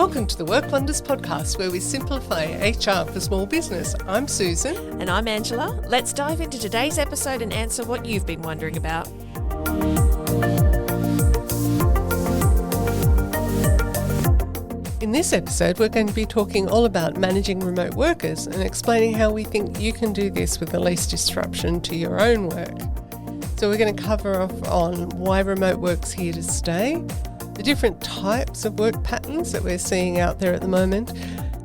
Welcome to the Work Wonders podcast, where we simplify HR for small business. I'm Susan. And I'm Angela. Let's dive into today's episode and answer what you've been wondering about. In this episode, we're going to be talking all about managing remote workers and explaining how we think you can do this with the least disruption to your own work. So we're going to cover off on why remote work's here to stay, the different types of work patterns that we're seeing out there at the moment,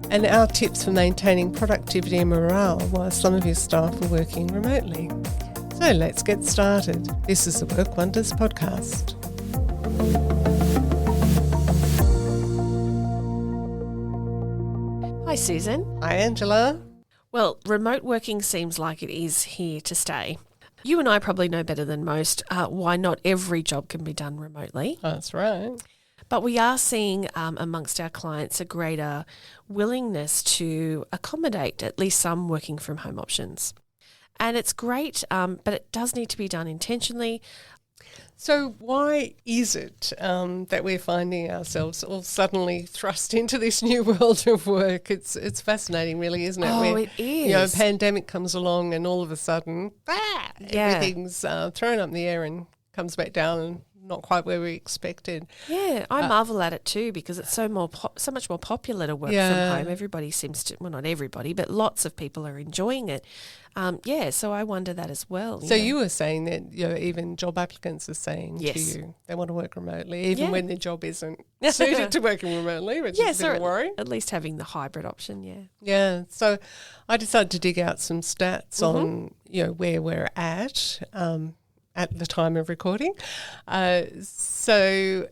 and our tips for maintaining productivity and morale while some of your staff are working remotely. So let's get started. This is the Work Wonders podcast. Hi, Susan. Hi, Angela. Well, remote working seems like it is here to stay. You and I probably know better than most why not every job can be done remotely. That's right. But we are seeing amongst our clients a greater willingness to accommodate at least some working from home options. And it's great, but it does need to be done intentionally. So why is it that we're finding ourselves all suddenly thrust into this new world of work? It's fascinating, really, isn't it? Oh, it is. You know, a pandemic comes along and all of a sudden, everything's thrown up in the air and comes back down and not quite where we expected. Yeah, I marvel at it too because it's so much more popular to work from home. Everybody seems to, well, not everybody, but lots of people are enjoying it. So I wonder that as well. So you were saying that even job applicants are saying to you they want to work remotely, even when their job isn't suited to working remotely, which is a bit of a worry. At least having the hybrid option, Yeah, so I decided to dig out some stats on where we're at the time of recording. So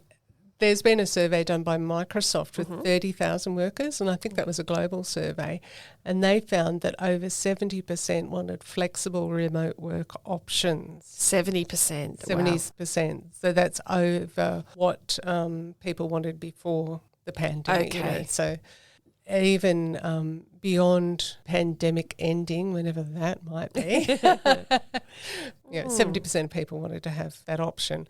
there's been a survey done by Microsoft with 30,000 workers, and I think that was a global survey, and they found that over 70% wanted flexible remote work options. 70%. 70%. Wow. So that's over what people wanted before the pandemic. Okay. So even beyond pandemic ending, whenever that might be, 70% of people wanted to have that option.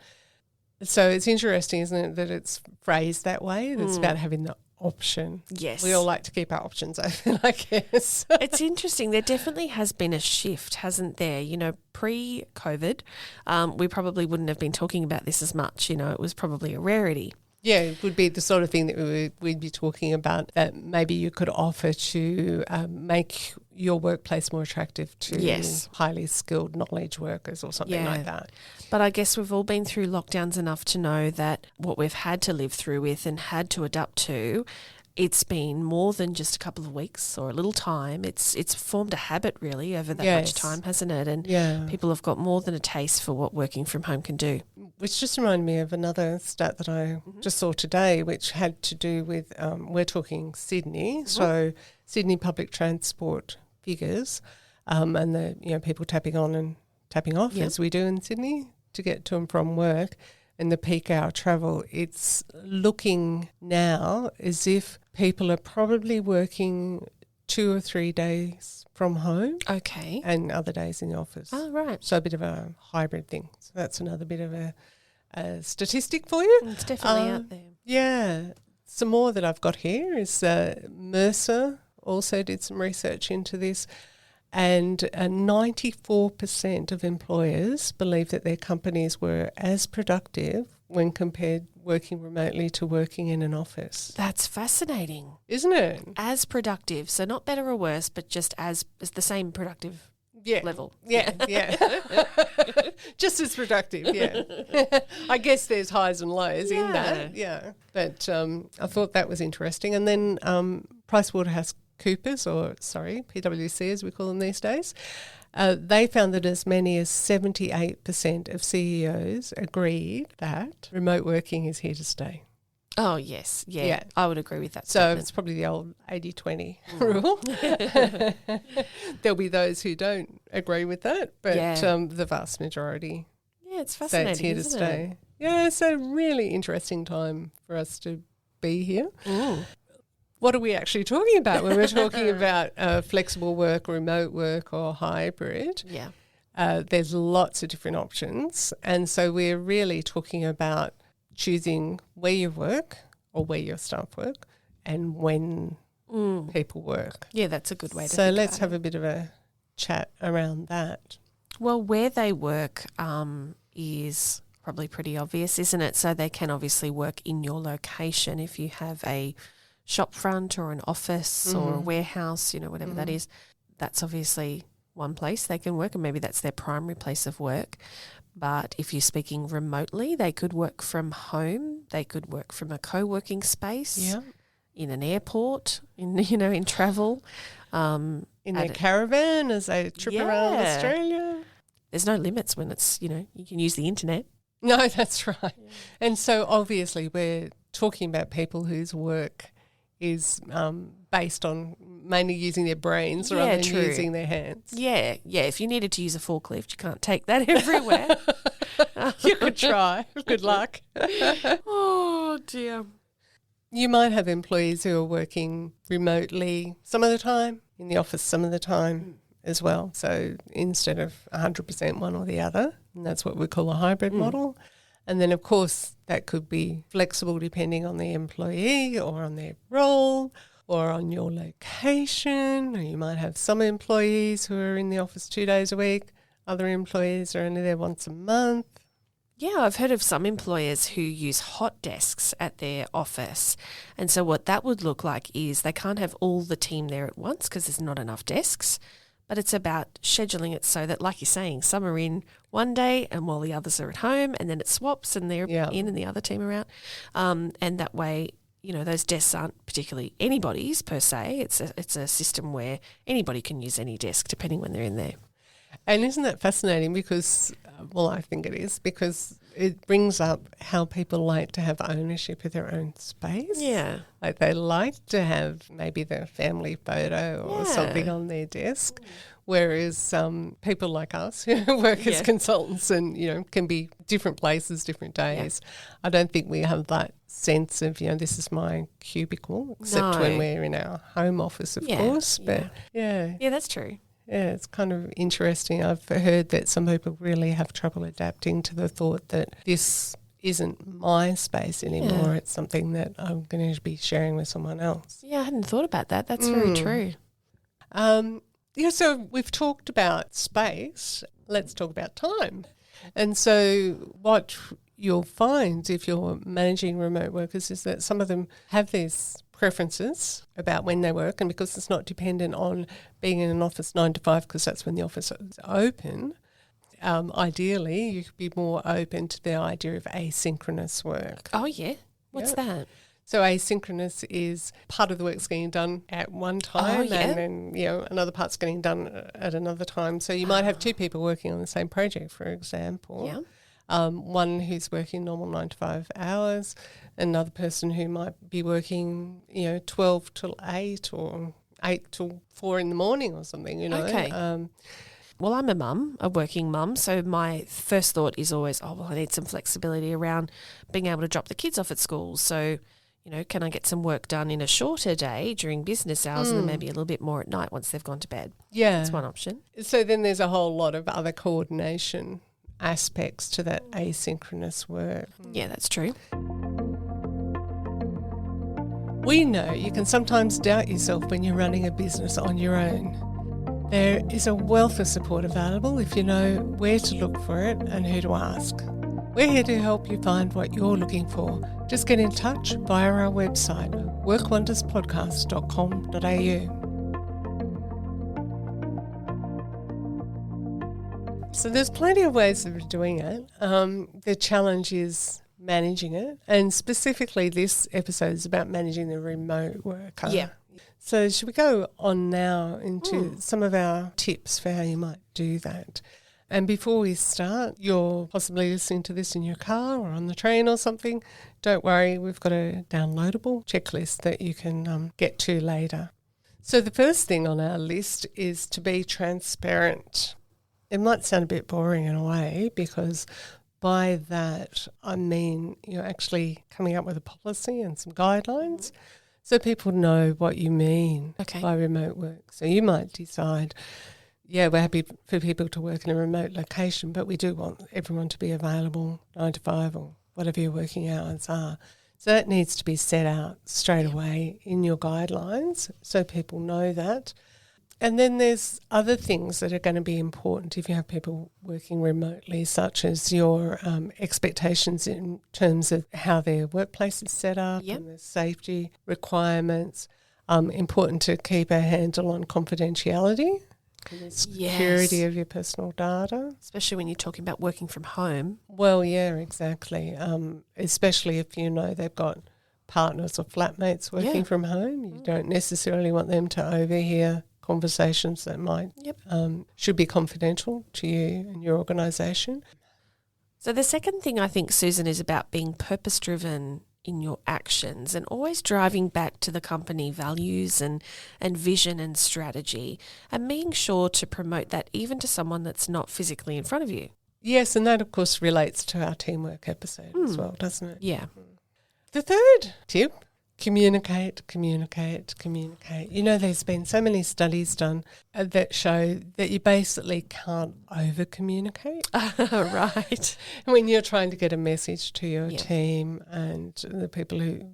So it's interesting, isn't it, that it's phrased that way? It's about having the option. Yes. We all like to keep our options open, I guess. It's interesting. There definitely has been a shift, hasn't there? Pre-COVID, we probably wouldn't have been talking about this as much. It was probably a rarity. Yeah, it would be the sort of thing that we'd be talking about that maybe you could offer to make your workplace more attractive to highly skilled knowledge workers or something like that. But I guess we've all been through lockdowns enough to know that what we've had to live through with and had to adapt to, it's been more than just a couple of weeks or a little time. It's formed a habit really over that much time, hasn't it? And people have got more than a taste for what working from home can do. Which just reminded me of another stat that I just saw today, which had to do with, we're talking Sydney, so Sydney public transport figures, and the people tapping on and tapping off as we do in Sydney to get to and from work. And the peak hour travel, it's looking now as if people are probably working 2 or 3 days from home. Okay. And other days in the office. Oh, right. So a bit of a hybrid thing. So that's another bit of a statistic for you. It's definitely out there. Yeah. Some more that I've got here is Mercer also did some research into this. And 94% of employers believe that their companies were as productive when compared working remotely to working in an office. That's fascinating. Isn't it? As productive. So not better or worse, but just as the same productive level. Yeah. Just as productive, I guess there's highs and lows in that, But I thought that was interesting. And then PricewaterhouseCoopers, PwC as we call them these days, they found that as many as 78% of CEOs agreed that remote working is here to stay. Oh, yes. Yeah. I would agree with that So statement. it's probably the old 80-20 rule. There'll be those who don't agree with that, but the vast majority it's fascinating, say it's here to stay. It? Yeah, it's a really interesting time for us to be here. Ooh. What are we actually talking about when we're talking about flexible work, remote work or hybrid? Yeah. There's lots of different options. And so we're really talking about choosing where you work or where your staff work and when people work. Yeah, that's a good way to So think let's about have it. a bit of a chat around that. Well, where they work is probably pretty obvious, isn't it? So they can obviously work in your location if you have a shop front or an office or a warehouse, whatever that is. That's obviously one place they can work, and maybe that's their primary place of work. But if you're speaking remotely, they could work from home. They could work from a co-working space. Yeah. In an airport, in travel. In their caravan as they trip around Yeah. Australia. There's no limits when it's, you can use the internet. No, that's right. Yeah. And so obviously we're talking about people whose work is based on mainly using their brains rather than using their hands. Yeah, yeah. If you needed to use a forklift, you can't take that everywhere. You could try. Good luck. Oh, dear. You might have employees who are working remotely some of the time, in the office some of the time as well. So instead of 100% one or the other, and that's what we call a hybrid model. And then, of course, that could be flexible depending on the employee or on their role or on your location. Or you might have some employees who are in the office 2 days a week. Other employees are only there once a month. Yeah, I've heard of some employers who use hot desks at their office. And so what that would look like is they can't have all the team there at once because there's not enough desks. But it's about scheduling it so that, like you're saying, some are in one day and while the others are at home, and then it swaps and they're in and the other team are out. And that way, those desks aren't particularly anybody's per se. It's a system where anybody can use any desk depending when they're in there. And isn't that fascinating because, I think it is, because it brings up how people like to have ownership of their own space. Yeah. Like they like to have maybe their family photo or something on their desk, whereas people like us who work as consultants and, can be different places, different days. I don't think we have that sense of, this is my cubicle, except when we're in our home office, of course. But Yeah, that's true. Yeah, it's kind of interesting. I've heard that some people really have trouble adapting to the thought that this isn't my space anymore. It's something that I'm going to be sharing with someone else. Yeah, I hadn't thought about that. That's very true. So we've talked about space. Let's talk about time. And so what you'll find if you're managing remote workers is that some of them have these preferences about when they work, and because it's not dependent on being in an office 9 to 5 because that's when the office is open, ideally you could be more open to the idea of asynchronous work. Oh, yeah. What's that? So asynchronous is part of the work's getting done at one time and then, another part's getting done at another time. So you might have two people working on the same project, for example. Yeah. One who's working normal 9 to 5 hours, another person who might be working, 12 till 8 or 8 till 4 in the morning or something, Okay. Well, I'm a mum, a working mum, so my first thought is always, I need some flexibility around being able to drop the kids off at school. So, can I get some work done in a shorter day during business hours and then maybe a little bit more at night once they've gone to bed? Yeah. That's one option. So then there's a whole lot of other coordination aspects to that asynchronous work. Yeah, that's true. We know you can sometimes doubt yourself when you're running a business on your own. There is a wealth of support available if you know where to look for it and who to ask. We're here to help you find what you're looking for. Just get in touch via our website, workwonderspodcast.com.au. So there's plenty of ways of doing it. The challenge is managing it, and specifically this episode is about managing the remote worker. Yeah. So should we go on now into some of our tips for how you might do that? And before we start, you're possibly listening to this in your car or on the train or something. Don't worry, we've got a downloadable checklist that you can get to later. So the first thing on our list is to be transparent. It might sound a bit boring in a way because by that I mean you're actually coming up with a policy and some guidelines so people know what you mean by remote work. So you might decide, we're happy for people to work in a remote location, but we do want everyone to be available 9 to 5 or whatever your working hours are. So that needs to be set out straight away in your guidelines so people know that. And then there's other things that are going to be important if you have people working remotely, such as your expectations in terms of how their workplace is set up and the safety requirements. Important to keep a handle on confidentiality and the security of your personal data. Especially when you're talking about working from home. Well, yeah, exactly. Especially if you know they've got partners or flatmates working from home. You don't necessarily want them to overhear conversations that might should be confidential to you and your organisation. So the second thing I think, Susan, is about being purpose-driven in your actions and always driving back to the company values and vision and strategy and being sure to promote that even to someone that's not physically in front of you. Yes, and that, of course, relates to our teamwork episode as well, doesn't it? Yeah. The third tip, communicate. You know, there's been so many studies done that show that you basically can't over-communicate. Right. When you're trying to get a message to your team and the people who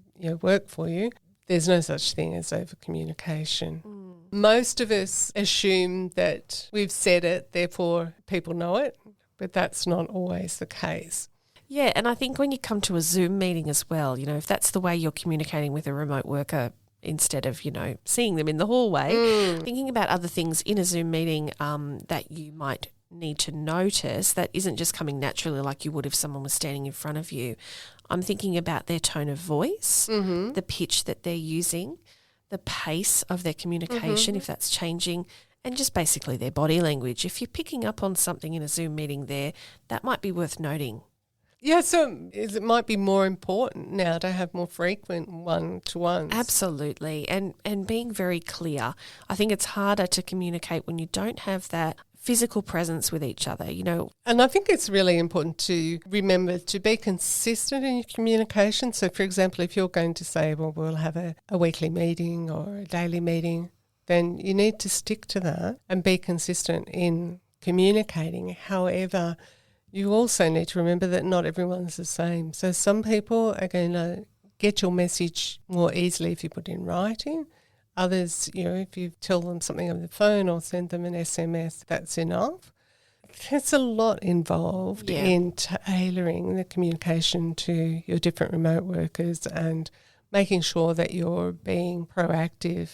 work for you, there's no such thing as over-communication. Most of us assume that we've said it, therefore people know it, but that's not always the case. Yeah, and I think when you come to a Zoom meeting as well, if that's the way you're communicating with a remote worker instead of, seeing them in the hallway, thinking about other things in a Zoom meeting that you might need to notice that isn't just coming naturally like you would if someone was standing in front of you. I'm thinking about their tone of voice, the pitch that they're using, the pace of their communication, if that's changing, and just basically their body language. If you're picking up on something in a Zoom meeting there, that might be worth noting. Yeah, so it might be more important now to have more frequent one-to-ones. Absolutely, and being very clear. I think it's harder to communicate when you don't have that physical presence with each other, And I think it's really important to remember to be consistent in your communication. So, for example, if you're going to say, well, we'll have a weekly meeting or a daily meeting, then you need to stick to that and be consistent in communicating. However, you also need to remember that not everyone's the same. So some people are going to get your message more easily if you put it in writing. Others, if you tell them something over the phone or send them an SMS, that's enough. There's a lot involved in tailoring the communication to your different remote workers and making sure that you're being proactive.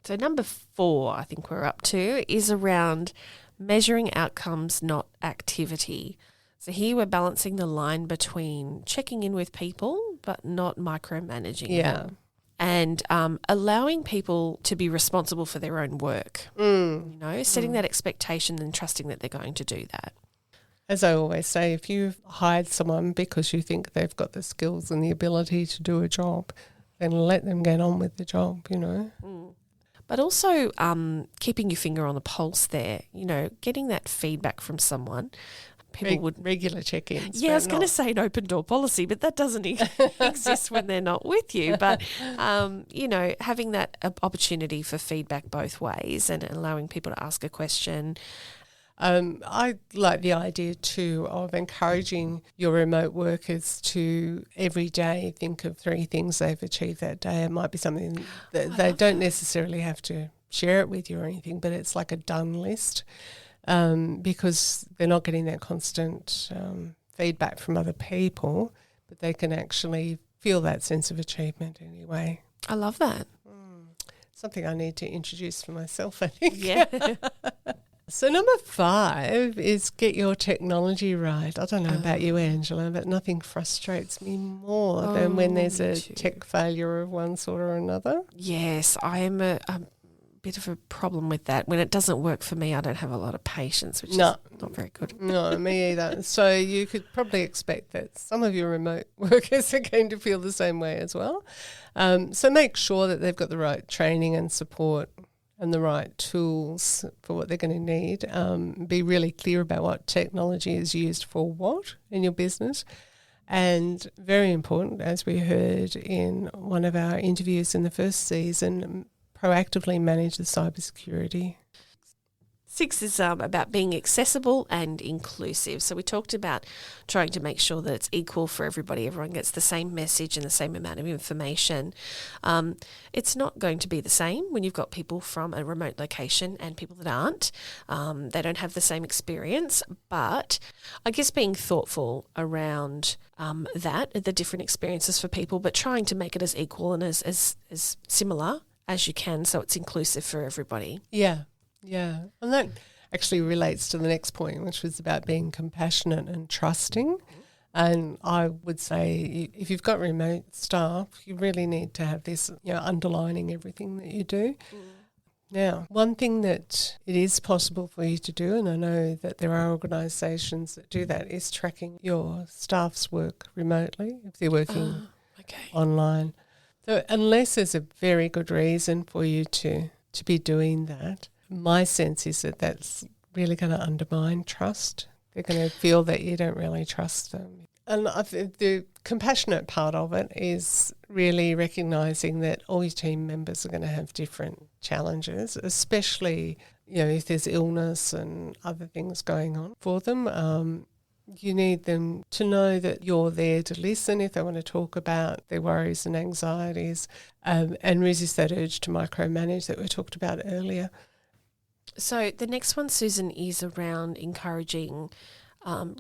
So number 4, I think we're up to, is around measuring outcomes, not activity. So here we're balancing the line between checking in with people but not micromanaging them. And allowing people to be responsible for their own work, setting that expectation and trusting that they're going to do that. As I always say, if you've hired someone because you think they've got the skills and the ability to do a job, then let them get on with the job, But also keeping your finger on the pulse there, getting that feedback from someone. People would regular check-ins. Yeah, I was going to say an open door policy, but that doesn't exist when they're not with you. But, having that opportunity for feedback both ways and allowing people to ask a question. I like the idea too of encouraging your remote workers to every day think of 3 things they've achieved that day. It might be something that they don't necessarily have to share it with you or anything, but it's like a done list. Because they're not getting that constant feedback from other people, but they can actually feel that sense of achievement anyway. I love that. Something I need to introduce for myself, I think. Yeah. So number 5 is get your technology right. I don't know about you, Angela, but nothing frustrates me more than when there's a tech failure of one sort or another. Yes, I am a bit of a problem with that. When it doesn't work for me, I don't have a lot of patience, which is not very good. No, me either. So you could probably expect that some of your remote workers are going to feel the same way as well. So make sure that they've got the right training and support and the right tools for what they're going to need. Be really clear about what technology is used for what in your business. And very important, as we heard in one of our interviews in the first season, proactively manage the cybersecurity. 6 is about being accessible and inclusive. So we talked about trying to make sure that it's equal for everybody. Everyone gets the same message and the same amount of information. It's not going to be the same when you've got people from a remote location and people that aren't. They don't have the same experience, but I guess being thoughtful around the different experiences for people, but trying to make it as equal and as similar as you can so it's inclusive for everybody. Yeah. Yeah, and that actually relates to the next point, which was about being compassionate and trusting. And I would say if you've got remote staff, you really need to have this, underlining everything that you do. Now, one thing that it is possible for you to do, and I know that there are organisations that do that, is tracking your staff's work remotely if they're working online. So unless there's a very good reason for you to be doing that, my sense is that that's really going to undermine trust. They're going to feel that you don't really trust them. And I think the compassionate part of it is really recognising that all your team members are going to have different challenges, especially, if there's illness and other things going on for them. You need them to know that you're there to listen if they want to talk about their worries and anxieties, and resist that urge to micromanage that we talked about earlier. So the next one, Susan, is around encouraging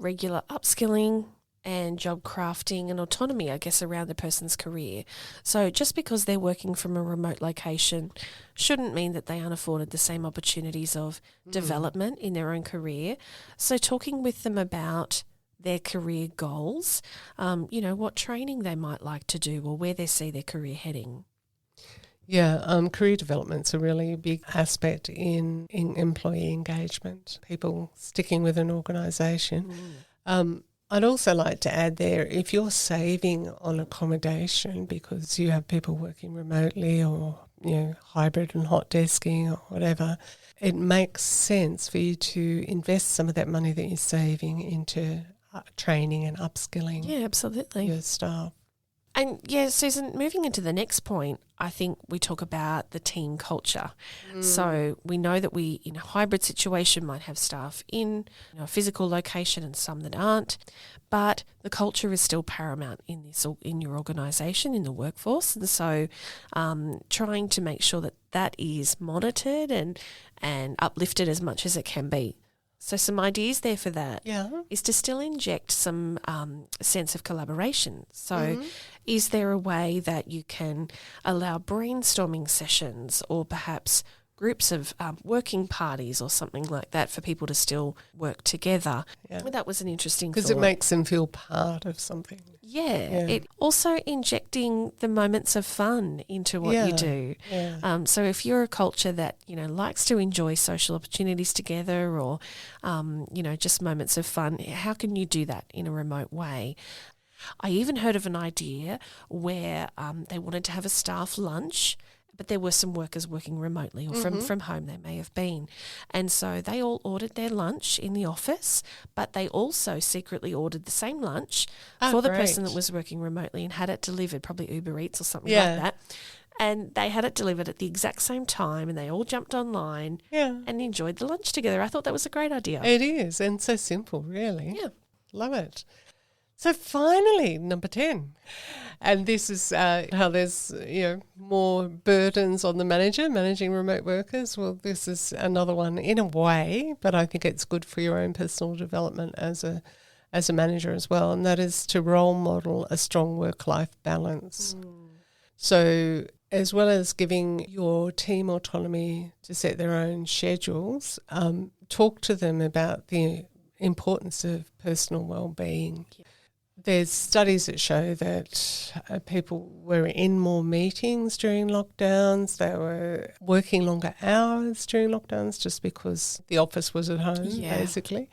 regular upskilling and job crafting and autonomy, I guess, around the person's career. So just because they're working from a remote location shouldn't mean that they aren't afforded the same opportunities of development in their own career. So talking with them about their career goals, what training they might like to do or where they see their career heading. Yeah, career development's a really big aspect in employee engagement, people sticking with an organisation. I'd also like to add there, if you're saving on accommodation because you have people working remotely or, hybrid and hot desking or whatever, it makes sense for you to invest some of that money that you're saving into training and upskilling your staff. And Susan, moving into the next point, I think we talk about the team culture. So we know that we, in a hybrid situation, might have staff in a physical location and some that aren't, but the culture is still paramount in your organisation, in the workforce. And so trying to make sure that is monitored and uplifted as much as it can be. So some ideas there for that is to still inject some sense of collaboration. So is there a way that you can allow brainstorming sessions or perhaps groups of working parties or something like that for people to still work together? Yeah. That was an interesting thought. Because it makes them feel part of something. Yeah. It also injecting the moments of fun into what you do. Yeah. So if you're a culture that, likes to enjoy social opportunities together or, just moments of fun, how can you do that in a remote way? I even heard of an idea where they wanted to have a staff lunch, but there were some workers working remotely or from home they may have been. And so they all ordered their lunch in the office, but they also secretly ordered the same lunch for the person that was working remotely and had it delivered, probably Uber Eats or something like that. And they had it delivered at the exact same time and they all jumped online and enjoyed the lunch together. I thought that was a great idea. It is, and so simple, really. Yeah. Love it. So finally, number 10, and this is how there's, more burdens on the manager managing remote workers. Well, this is another one in a way, but I think it's good for your own personal development as a manager as well, and that is to role model a strong work-life balance. So as well as giving your team autonomy to set their own schedules, talk to them about the importance of personal well-being. There's studies that show that people were in more meetings during lockdowns. They were working longer hours during lockdowns just because the office was at home, basically.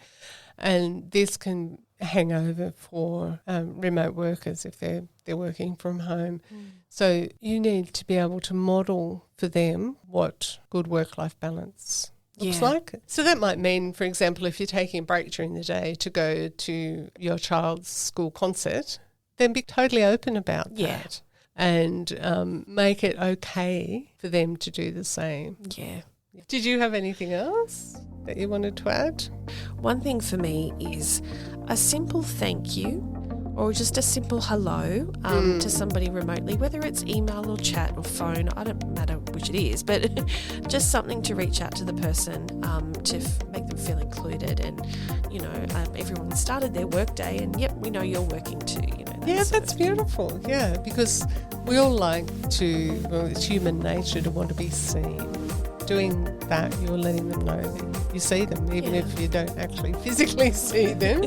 And this can hang over for remote workers if they're working from home. So you need to be able to model for them what good work-life balance looks like. So that might mean, for example, if you're taking a break during the day to go to your child's school concert, then be totally open about that and make it okay for them to do the same. Yeah. Did you have anything else? that you wanted to add? One thing for me is a simple thank you or just a simple hello to somebody remotely, whether it's email or chat or phone, I don't matter which it is, but just something to reach out to the person to make them feel included. And, everyone started their work day and, yep, we know you're working too. That's beautiful. Yeah, because we all like to, it's human nature to want to be seen. Doing that, you're letting them know that you see them, even if you don't actually physically see them.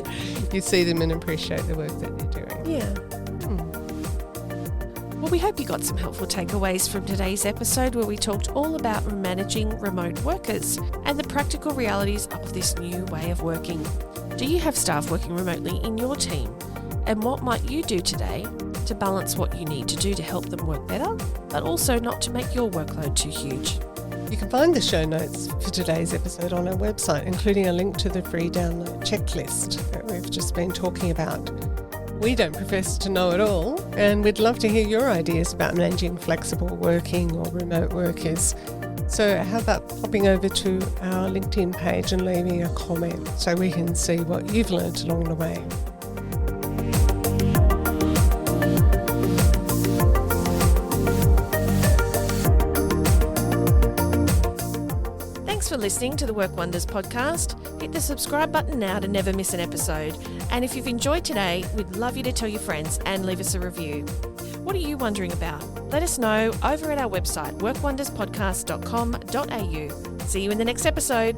You see them and appreciate the work that they're doing. Yeah. Well, we hope you got some helpful takeaways from today's episode where we talked all about managing remote workers and the practical realities of this new way of working. Do you have staff working remotely in your team? And what might you do today to balance what you need to do to help them work better, but also not to make your workload too huge? You can find the show notes for today's episode on our website, including a link to the free download checklist that we've just been talking about. We don't profess to know it all, and we'd love to hear your ideas about managing flexible working or remote workers. So how about popping over to our LinkedIn page and leaving a comment so we can see what you've learnt along the way. Thanks for listening to the Work Wonders podcast. Hit the subscribe button now to never miss an episode. And if you've enjoyed today, we'd love you to tell your friends and leave us a review. What are you wondering about? Let us know over at our website, workwonderspodcast.com.au. See you in the next episode.